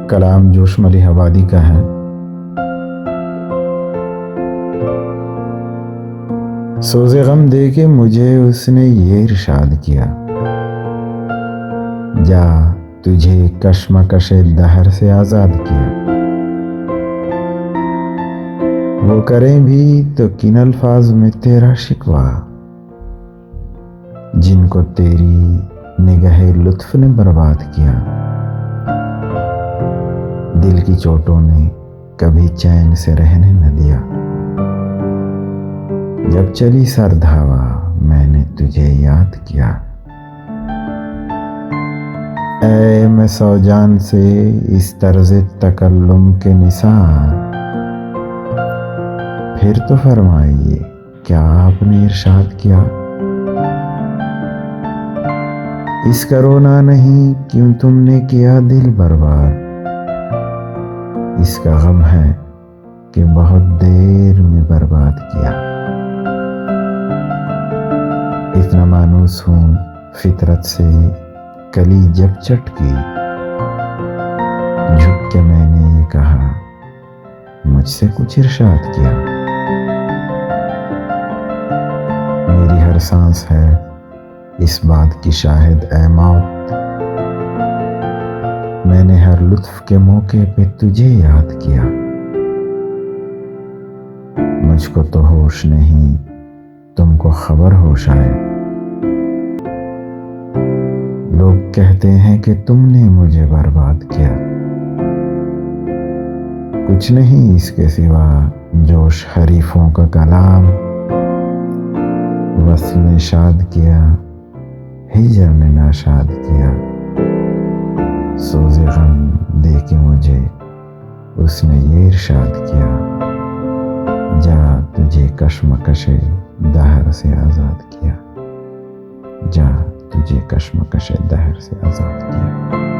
کلام جوش ملی حوادی کا ہے۔ سوز غم دے کے مجھے اس نے یہ ارشاد کیا، جا تجھے کشمکش دہر سے آزاد کیا۔ وہ کریں بھی تو کن الفاظ میں تیرا شکوہ، جن کو تیری نگہ لطف نے برباد کیا۔ دل کی چوٹوں نے کبھی چین سے رہنے نہ دیا، جب چلی سرد ہوا میں نے تجھے یاد کیا۔ اے میں سو جان سے اس طرز تکلم کے نثار، پھر تو فرمائیے کیا آپ نے ارشاد کیا۔ اس کا رونا نہیں کیوں تم نے کیا دل برباد، اس کا غم ہے کہ بہت دیر میں برباد کیا۔ اتنا مانوس ہوں فطرت سے کلی جب چٹکی، جھک کے میں نے یہ کہا مجھ سے کچھ ارشاد کیا۔ میری ہر سانس ہے اس بات کی شاہد اے موت، میں نے ہر لطف کے موقع پہ تجھے یاد کیا۔ مجھ کو تو ہوش نہیں تم کو خبر ہو شاید، لوگ کہتے ہیں کہ تم نے مجھے برباد کیا۔ کچھ نہیں اس کے سوا جوش حریفوں کا کلام، وصل نے شاد کیا ہجر نے ناشاد کیا۔ سوز غم دے کے مجھے اس نے یہ ارشاد کیا، جا تجھے کشمکش دہر سے آزاد کیا، جا تجھے کشمکش دہر سے آزاد کیا۔